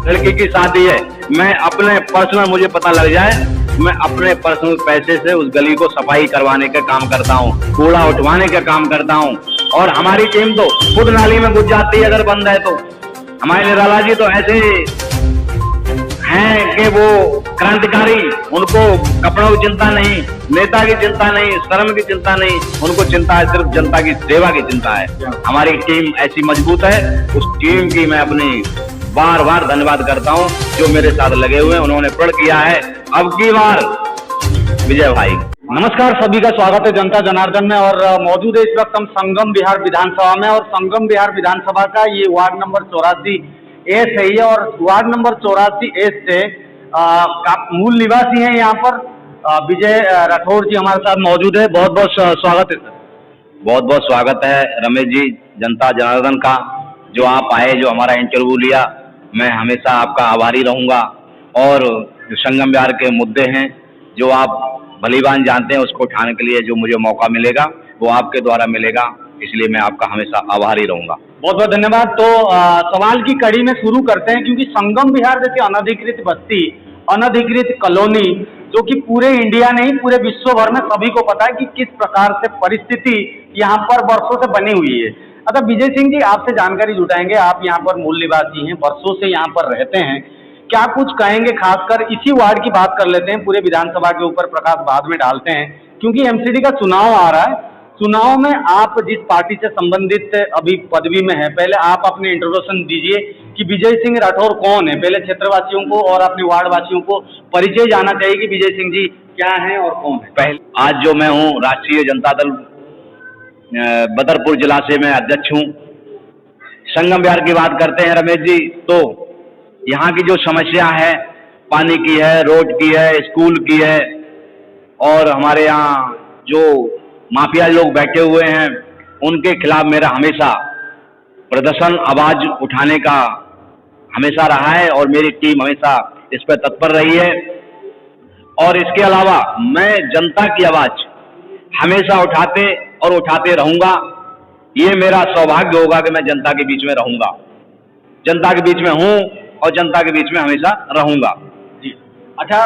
लड़की की शादी है, मैं अपने पर्सनल, मुझे पता लग जाए, मैं अपने पर्सनल पैसे से उस गली को सफाई करवाने का काम करता हूँ, कूड़ा उठवाने का काम करता हूँ। और हमारी टीम तो खुद नाली में घुस जाती है अगर बंद है तो। हमारे निराला जी तो ऐसे हैं कि वो क्रांतिकारी, उनको कपड़ों की चिंता नहीं, नेता की चिंता नहीं, शर्म की चिंता नहीं, उनको चिंता है सिर्फ जनता की सेवा की चिंता है। हमारी टीम ऐसी मजबूत है, उस टीम की मैं अपनी बार बार धन्यवाद करता हूं जो मेरे साथ लगे हुए हैं। उन्होंने प्रण किया है अब की बार विजय भाई। नमस्कार, सभी का स्वागत है जनता जनार्दन में। और मौजूद है इस वक्त हम संगम विहार विधानसभा में, और संगम विहार विधानसभा का ये वार्ड नंबर 84 ए से ही है। और वार्ड नंबर 84 ए से मूल निवासी हैं यहाँ पर विजय राठौर जी हमारे साथ मौजूद है। बहुत बहुत स्वागत है सर। बहुत बहुत स्वागत है रमेश जी, जनता जनार्दन का, जो आप आए, जो हमारा इंटरव्यू लिया। मैं हमेशा आपका आभारी रहूंगा। और जो संगम विहार के मुद्दे हैं जो आप भलीभांति जानते हैं, उसको उठाने के लिए जो मुझे मौका मिलेगा वो आपके द्वारा मिलेगा, इसलिए मैं आपका हमेशा आभारी रहूंगा। बहुत बहुत धन्यवाद। तो सवाल की कड़ी में शुरू करते हैं, क्योंकि संगम विहार जैसी अनधिकृत बस्ती, अनधिकृत कॉलोनी, जो कि पूरे इंडिया नहीं पूरे विश्व भर में सभी को पता है कि किस प्रकार से परिस्थिति यहाँ पर वर्षों से बनी हुई है। अच्छा विजय सिंह जी, आपसे जानकारी जुटाएंगे। आप यहाँ पर मूल निवासी हैं, वर्षों से यहाँ पर रहते हैं, क्या कुछ कहेंगे? खासकर इसी वार्ड की बात कर लेते हैं, पूरे विधानसभा के ऊपर प्रकाश बाद में डालते हैं, क्योंकि एमसीडी का चुनाव आ रहा है। चुनाव में आप जिस पार्टी से संबंधित अभी पदवी में है, पहले आप अपने इंट्रोडक्शन दीजिए कि विजय सिंह राठौर कौन है। पहले क्षेत्रवासियों को और अपने वार्ड वासियों को परिचय जाना चाहिए कि विजय सिंह जी क्या है और कौन है। पहले आज जो मैं हूँ, राष्ट्रीय जनता दल बदरपुर जिला से मैं अध्यक्ष हूँ। संगम विहार की बात करते हैं रमेश जी, तो यहाँ की जो समस्या है, पानी की है, रोड की है, स्कूल की है, और हमारे यहाँ जो माफिया लोग बैठे हुए हैं उनके खिलाफ मेरा हमेशा प्रदर्शन, आवाज उठाने का हमेशा रहा है, और मेरी टीम हमेशा इस पर तत्पर रही है। और इसके अलावा मैं जनता की आवाज हमेशा उठाते रहूंगा। ये मेरा सौभाग्य होगा कि मैं जनता के बीच में रहूंगा, जनता के बीच में हूं और जनता के बीच में हमेशा रहूंगा। जी अच्छा,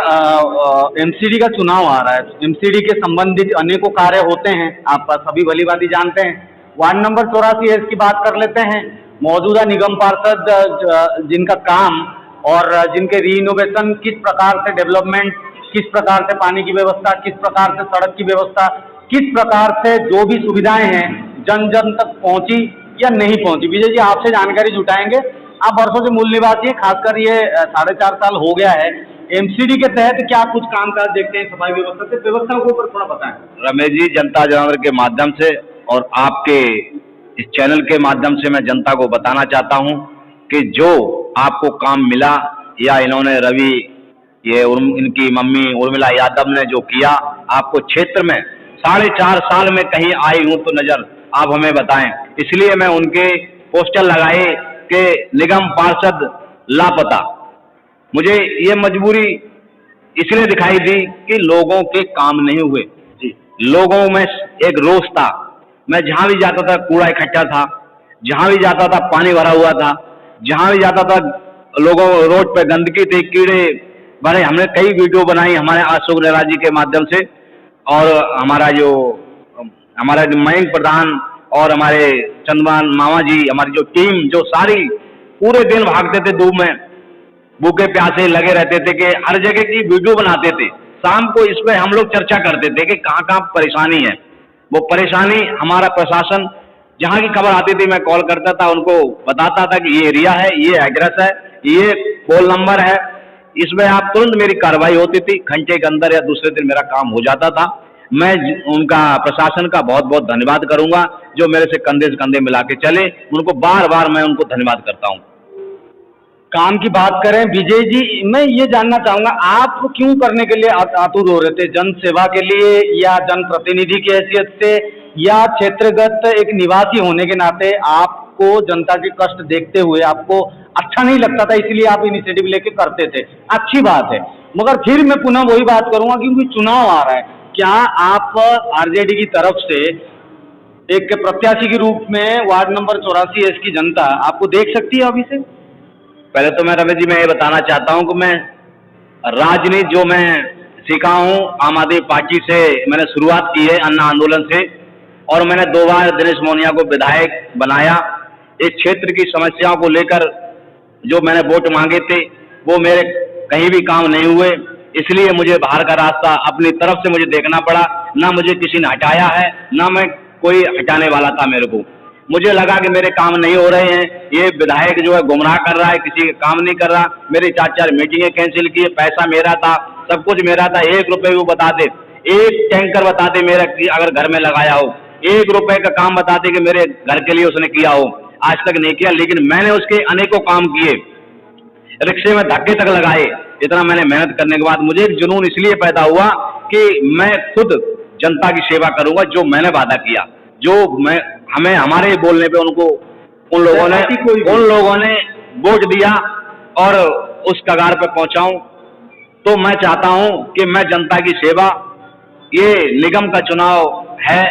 एमसीडी का चुनाव आ रहा है, एमसीडी के संबंधित अनेकों कार्य होते हैं, आप सभी भलीभांति जानते हैं। वार्ड नंबर 84 की बात कर लेते हैं। मौजूदा निगम पार्षद जिनका काम और जिनके रीइनोवेशन, किस प्रकार से डेवलपमेंट, किस प्रकार से पानी की व्यवस्था, किस प्रकार से सड़क की व्यवस्था, किस प्रकार से जो भी सुविधाएं हैं जन जन तक पहुंची या नहीं पहुंची। विजय जी, आपसे जानकारी जुटाएंगे। आप वर्षों से मूल निवासी है, खासकर ये 4.5 साल हो गया है। एमसीडी के तहत क्या कुछ कामकाज देखते हैं सफाई व्यवस्था से, व्यवस्थाओं के ऊपर थोड़ा बताएं। रमेश जी, जनता जनार्दन के माध्यम से और आपके इस चैनल के माध्यम से मैं जनता को बताना चाहता हूं कि जो आपको काम मिला, या इन्होंने रवि, ये इनकी मम्मी उर्मिला यादव ने जो किया आपको क्षेत्र में 4.5 साल में कहीं आई हूं तो नजर आप हमें बताएं। इसलिए मैं उनके पोस्टर लगाए कि निगम पार्षद लापता। मुझे ये मजबूरी इसलिए दिखाई दी कि लोगों के काम नहीं हुए। लोगों में एक रोष था। मैं जहां भी जाता था कूड़ा इकट्ठा था, जहां भी जाता था पानी भरा हुआ था, जहां भी जाता था लोगों रोड पे गंदगी थी, कीड़े भरे। हमने कई वीडियो बनाई हमारे अशोक नेहरा जी के माध्यम से, और हमारा जो मयंक प्रधान और हमारे चंद्रमान मामा जी, हमारी जो टीम, जो सारी पूरे दिन भागते थे धूप में, भूखे प्यासे लगे रहते थे कि हर जगह की वीडियो बनाते थे। शाम को इस पर हम लोग चर्चा करते थे कि कहाँ कहाँ परेशानी है। वो परेशानी हमारा प्रशासन, जहाँ की खबर आती थी मैं कॉल करता था, उनको बताता था कि ये एरिया है, ये एड्रेस है, ये कॉल नंबर है, इसमें आप तुरंत मेरी कार्रवाई होती थी। घंटे के अंदर या दूसरे दिन मेरा काम हो जाता था। मैं उनका, प्रशासन का बहुत बहुत धन्यवाद करूंगा जो मेरे से कंधे से कंधे मिला के चले। उनको बार बार मैं उनको धन्यवाद करता हूं। काम की बात करें विजय जी, मैं ये जानना चाहूंगा आप क्यों करने के लिए आतुर हो रहे थे? जन सेवा के लिए, या जन प्रतिनिधि की हैसियत से, या क्षेत्रगत एक निवासी होने के नाते आपको जनता के कष्ट देखते हुए आपको अच्छा नहीं लगता था, इसलिए आप इनिशिएटिव लेके करते थे? अच्छी बात है, मगर फिर मैं पुनः वही बात करूंगा क्योंकि चुनाव आ रहा है। क्या आप आरजेडी की तरफ से एक प्रत्याशी के रूप में वार्ड नंबर 84 की जनता आपको देख सकती है अभी से? पहले तो मैं रमेश जी मैं ये बताना चाहता हूं कि मैं राजनीति जो मैं सीखा हूं आम आदमी पार्टी से मैंने शुरुआत की है अन्ना आंदोलन से, और मैंने 2 बार दिनेश मोनिया को विधायक बनाया। इस क्षेत्र की समस्याओं को लेकर जो मैंने वोट मांगे थे वो मेरे कहीं भी काम नहीं हुए, इसलिए मुझे बाहर का रास्ता अपनी तरफ से मुझे देखना पड़ा। ना मुझे किसी ने हटाया है, ना मैं कोई हटाने वाला था। मेरे को मुझे लगा कि मेरे काम नहीं हो रहे हैं, ये विधायक जो है गुमराह कर रहा है, किसी का काम नहीं कर रहा। मेरी 4-4 मीटिंगें कैंसिल की, पैसा मेरा था, सब कुछ मेरा था। 1 रुपए वो बता दे, 1 टैंकर बता दे मेरा कि अगर घर में लगाया हो, 1 रुपए का काम बता दे कि मेरे घर के लिए उसने किया हो, आज तक नहीं किया। लेकिन मैंने उसके अनेकों काम किए, रिक्शे में धक्के तक लगाए। इतना मैंने मेहनत करने के बाद मुझे एक जुनून इसलिए पैदा हुआ कि मैं खुद जनता की सेवा करूंगा, जो मैंने वादा किया, जो मैं हमें हमारे बोलने पे उनको उन लोगों ने वोट दिया और उस कगार पे पहुंचाऊं। तो मैं चाहता हूं कि मैं जनता की सेवा, ये निगम का चुनाव है,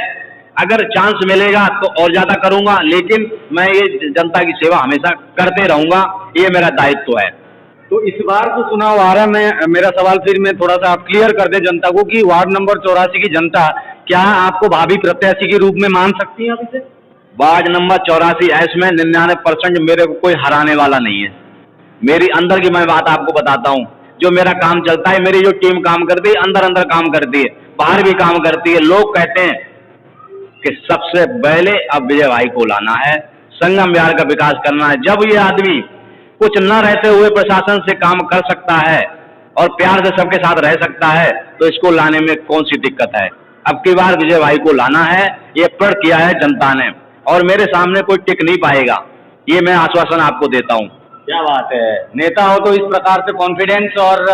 अगर चांस मिलेगा तो और ज्यादा करूंगा, लेकिन मैं ये जनता की सेवा हमेशा करते रहूंगा, ये मेरा दायित्व है। तो इस बार जो चुनाव आ रहा है, मेरा सवाल फिर मैं थोड़ा सा आप क्लियर कर दें जनता को कि वार्ड नंबर 84 की जनता क्या आपको भावी प्रत्याशी के रूप में मान सकती है अभी से? वार्ड नंबर 84 इसमें 99% मेरे को कोई हराने वाला नहीं है। मेरी अंदर की मैं बात आपको बताता हूँ, जो मेरा काम चलता है, मेरी जो टीम काम करती है, अंदर अंदर काम करती है, बाहर भी काम करती है। लोग कहते हैं कि सबसे पहले अब विजय भाई को लाना है, संगम विहार का विकास करना है। जब ये आदमी कुछ न रहते हुए प्रशासन से काम कर सकता है और प्यार से सबके साथ रह सकता है, तो इसको लाने में कौन सी दिक्कत है। अब की बार विजय भाई को लाना है, ये प्रण किया है जनता ने, और मेरे सामने कोई टिक नहीं पाएगा, ये मैं आश्वासन आपको देता हूँ। क्या बात है, नेता हो तो इस प्रकार से कॉन्फिडेंस और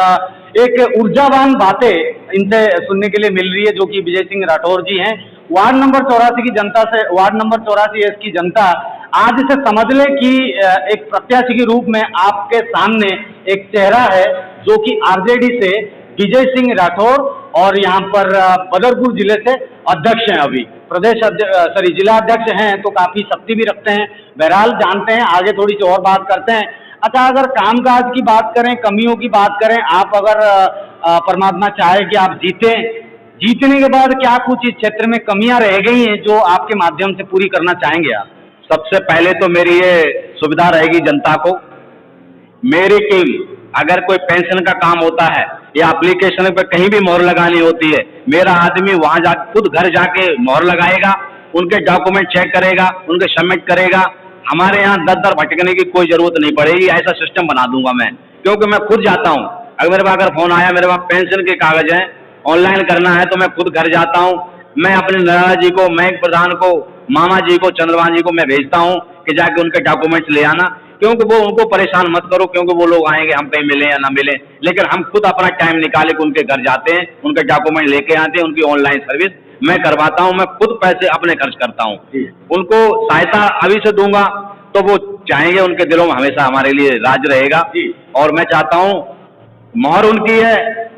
एक ऊर्जावान बातें इनसे सुनने के लिए मिल रही है, जो कि विजय सिंह राठौर जी हैं। वार्ड नंबर 84 की जनता से, वार्ड नंबर 84 की जनता आज से समझ ले कि एक प्रत्याशी के रूप में आपके सामने एक चेहरा है, जो कि आरजेडी से विजय सिंह राठौर, और यहाँ पर बदरपुर जिले से अध्यक्ष हैं, अभी जिला अध्यक्ष हैं, तो काफी शक्ति भी रखते हैं। बहरहाल जानते हैं, आगे थोड़ी सी और बात करते हैं। अच्छा, अगर कामकाज की बात करें, कमियों की बात करें, आप अगर परमात्मा चाहे कि आप जीतने के बाद क्या कुछ इस क्षेत्र में कमियां रह गई हैं जो आपके माध्यम से पूरी करना चाहेंगे आप? सबसे पहले तो मेरी ये सुविधा रहेगी जनता को, मेरी टीम अगर कोई पेंशन का काम होता है या एप्लीकेशन पे कहीं भी मोहर लगानी होती है, मेरा आदमी वहां जा खुद घर जाके मोहर लगाएगा, उनके डॉक्यूमेंट चेक करेगा, उनके सबमिट करेगा। हमारे यहाँ दर भटकने की कोई जरूरत नहीं पड़ेगी, ऐसा सिस्टम बना दूंगा मैं, क्योंकि मैं खुद जाता हूँ। अगर मेरे पास फोन आया, मेरे पास पेंशन के कागज हैं, ऑनलाइन करना है, तो मैं खुद घर जाता हूँ। मैं अपने नाना जी को, बैंक प्रधान को, मामा जी को, चंद्रभान जी को मैं भेजता हूँ कि जाके उनके डॉक्यूमेंट्स ले आना, क्योंकि वो उनको परेशान मत करो, क्योंकि वो लोग आएंगे, हम कहीं मिले या ना मिले, लेकिन हम खुद अपना टाइम निकाले के उनके घर जाते हैं, उनके डॉक्यूमेंट लेके आते हैं। उनकी ऑनलाइन सर्विस मैं करवाता हूँ, मैं खुद पैसे अपने खर्च करता हूँ, उनको सहायता अभी से दूंगा, तो वो चाहेंगे, उनके दिलों में हमेशा हमारे लिए राज रहेगा। और मैं चाहता हूँ, मोहर उनकी है,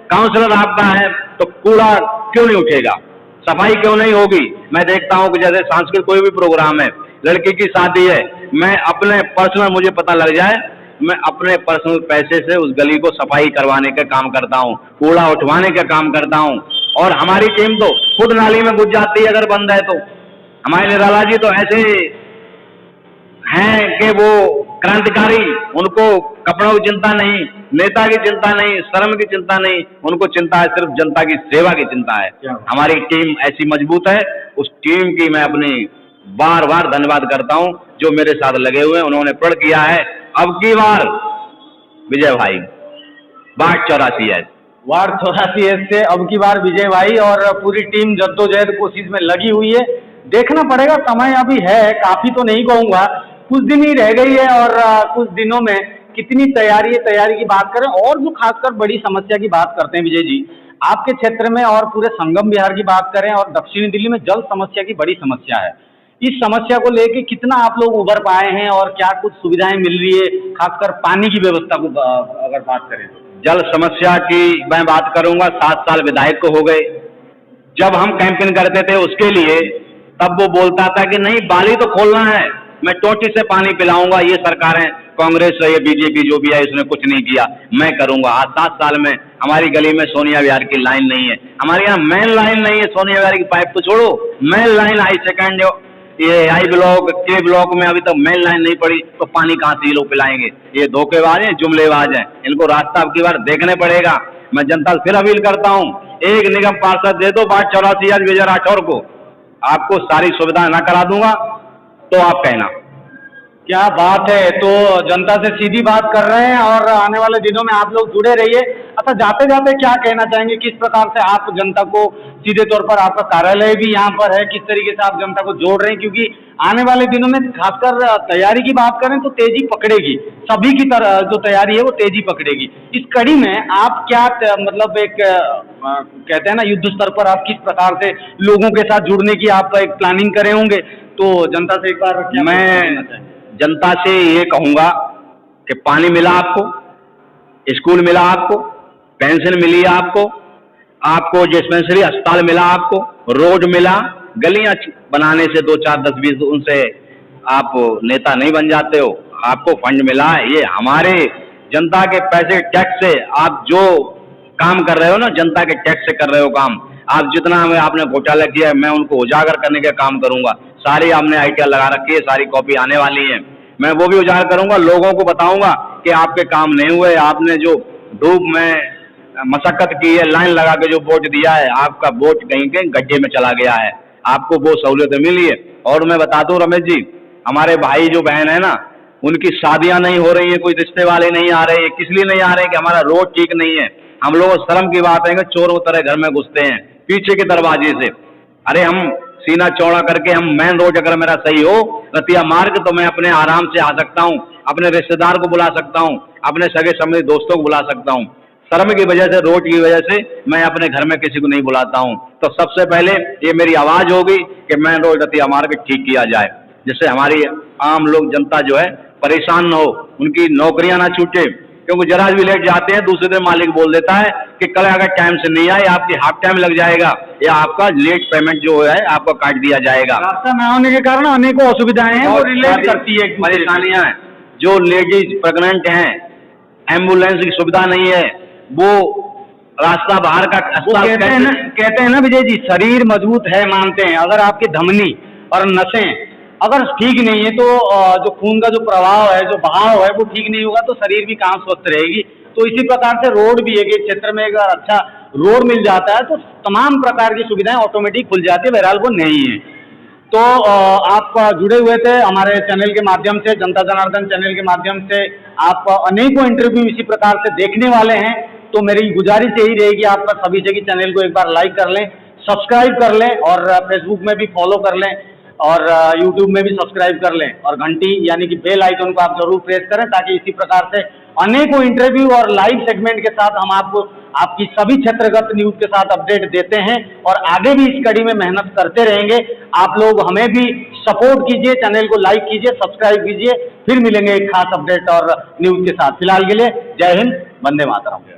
काउंसलर आपका है, तो कूड़ा क्यों नहीं उठेगा, सफाई क्यों नहीं होगी। मैं देखता हूँ कि जैसे सांस्कृतिक कोई भी प्रोग्राम है, लड़की की शादी है, मैं अपने पर्सनल, मुझे पता लग जाए, मैं अपने पर्सनल पैसे से उस गली को सफाई करवाने का काम करता हूँ, कूड़ा उठवाने का काम करता हूँ। और हमारी टीम तो खुद नाली में घुस जाती है अगर बंद है तो। हमारे निराला जी तो ऐसे हैं कि वो क्रांतिकारी, उनको कपड़ों की चिंता नहीं, नेता की चिंता नहीं, शर्म की चिंता नहीं, उनको चिंता है सिर्फ जनता की सेवा की चिंता है। हमारी टीम ऐसी मजबूत है, उस टीम की मैं अपनी बार बार धन्यवाद करता हूं, जो मेरे साथ लगे हुए हैं। उन्होंने प्रण किया है अब की बार विजय भाई, वार्ड 84 वार्ड 84 से अब की बार विजय भाई, और पूरी टीम जद्दोजहद कोशिश में लगी हुई है। देखना पड़ेगा, समय अभी है, काफी तो नहीं कहूंगा, कुछ दिन ही रह गई है, और कुछ दिनों में कितनी तैयारी की बात करें, और जो खासकर बड़ी समस्या की बात करते हैं विजय जी, आपके क्षेत्र में और पूरे संगम विहार की बात करें, और दक्षिणी दिल्ली में जल समस्या की बड़ी समस्या है। इस समस्या को लेके कितना आप लोग उभर पाए हैं, और क्या कुछ सुविधाएं मिल रही है, खासकर पानी की व्यवस्था को अगर बात करें तो? जल समस्या की मैं बात करूंगा, 7 साल विधायक को हो गए। जब हम कैंपेन करते थे उसके लिए, तब वो बोलता था कि नहीं, बाली तो खोलना है, मैं टोटी से पानी पिलाऊंगा। ये सरकारें, कांग्रेस है, ये बीजेपी जो भी है, इसने कुछ नहीं किया, मैं करूंगा। आज 7 साल में हमारी गली में सोनिया विहार की लाइन नहीं है, हमारे यहाँ मेन लाइन नहीं है। सोनिया विहार की पाइप तो छोड़ो, मेन लाइन हाई सेकेंड जो ये आई ब्लॉक के ब्लॉक में अभी तक मेन लाइन नहीं पड़ी, तो पानी कहाँ से ये लोग पिलाएंगे? ये धोखेबाज हैं, जुमलेबाज हैं, इनको रास्ता अब की बार देखने पड़ेगा। मैं जनता से फिर अपील करता हूँ, एक निगम पार्षद दे दो वार्ड 84 आज विजय राठौर को, आपको सारी सुविधाएं ना करा दूंगा तो आप कहना। क्या बात है, तो जनता से सीधी बात कर रहे हैं और आने वाले दिनों में आप लोग जुड़े रहिए। अच्छा, जाते जाते क्या कहना चाहेंगे, किस प्रकार से आप जनता को सीधे तौर पर, आपका कार्यालय भी यहाँ पर है, किस तरीके से आप जनता को जोड़ रहे हैं? क्योंकि आने वाले दिनों में खासकर तैयारी की बात करें तो तेजी पकड़ेगी, सभी की तरह जो तैयारी है वो तेजी पकड़ेगी। इस कड़ी में आप क्या मतलब एक कहते हैं ना, युद्ध स्तर पर आप किस प्रकार से लोगों के साथ जुड़ने की आप एक प्लानिंग करे होंगे, तो जनता से एक बार क्या मैं जनता से ये कहूंगा कि पानी मिला आपको, स्कूल मिला आपको, पेंशन मिली आपको, आपको डिस्पेंसरी अस्पताल मिला, आपको रोड मिला, गलियां बनाने से 2 4 10 20 उनसे आप नेता नहीं बन जाते हो, आपको फंड मिला। ये हमारे जनता के पैसे टैक्स से आप जो काम कर रहे हो ना, जनता के टैक्स से कर रहे हो काम। आप जितना हमें आपने घोटाला किया है, मैं उनको उजागर करने का काम करूंगा। सारी आपने आईटीआर लगा रखी है, सारी कॉपी आने वाली है, मैं वो भी उजागर करूंगा। लोगों को बताऊंगा कि आपके काम नहीं हुए, आपने जो धूप में मशक्कत की है, लाइन लगा के जो वोट दिया है, आपका वोट कहीं कहीं गड्ढे में चला गया है, आपको वो सहूलियतें मिली है। और मैं बता दूं रमेश जी, हमारे भाई जो बहन है ना, उनकी शादियां नहीं हो रही है, कोई रिश्ते वाले नहीं आ रहे हैं। किस लिए नहीं आ रहे हैं? कि हमारा रोड ठीक नहीं है। हम लोग शर्म की बात है कि चोर वो तरह घर में घुसते हैं पीछे के दरवाजे से। अरे हम सीना चौड़ा करके, हम मेन रोड अगर मेरा सही हो, रतिया मार्ग, तो मैं अपने आराम से आ सकता हूँ, अपने रिश्तेदार को बुला सकता हूँ, अपने सगे संबंधी दोस्तों को बुला सकता हूँ। शर्म की वजह से, रोड की वजह से मैं अपने घर में किसी को नहीं बुलाता हूँ। तो सबसे पहले ये मेरी आवाज होगी कि मेन रोड रतिया मार्ग ठीक किया जाए, जिससे हमारी आम लोग जनता जो है परेशान न हो, उनकी नौकरियां ना छूटे। क्योंकि जरा भी लेट जाते हैं, दूसरे दिन मालिक बोल देता है कि कल अगर टाइम से नहीं आए, आपकी हाफ टाइम लग जाएगा, या आपका लेट पेमेंट जो है आपको काट दिया जाएगा। रास्ता न होने के कारण अनेकों असुविधाएं हैं, वो रिलेट करती है, परेशानियां हैं। जो लेडीज प्रेग्नेंट हैं, एम्बुलेंस की सुविधा नहीं है, वो रास्ता बाहर का कहते हैं ना विजय जी, शरीर मजबूत है मानते हैं, अगर आपकी धमनी और नसें अगर ठीक नहीं है तो जो खून का जो प्रवाह है, जो बहाव है, वो ठीक नहीं होगा तो शरीर भी कहाँ स्वस्थ रहेगी। तो इसी प्रकार से रोड भी है कि क्षेत्र में अगर अच्छा रोड मिल जाता है तो तमाम प्रकार की सुविधाएं ऑटोमेटिक खुल जाती है, बहरहाल वो नहीं है। तो आप जुड़े हुए थे हमारे चैनल के माध्यम से, जनता जनार्दन चैनल के माध्यम से आप अनेकों इंटरव्यू इसी प्रकार से देखने वाले हैं। तो मेरी गुजारिश यही रहेगी, आपका सभी जगह चैनल को एक बार लाइक कर लें, सब्सक्राइब कर लें, और फेसबुक में भी फॉलो कर लें, और यूट्यूब में भी सब्सक्राइब कर लें, और घंटी यानी कि बेल आइकन को आप जरूर प्रेस करें, ताकि इसी प्रकार से अनेकों इंटरव्यू और लाइव सेगमेंट के साथ हम आपको आपकी सभी क्षेत्रगत न्यूज के साथ अपडेट देते हैं, और आगे भी इस कड़ी में मेहनत करते रहेंगे। आप लोग हमें भी सपोर्ट कीजिए, चैनल को लाइक कीजिए, सब्सक्राइब कीजिए। फिर मिलेंगे एक खास अपडेट और न्यूज के साथ। फिलहाल के लिए जय हिंद, वंदे मातरम।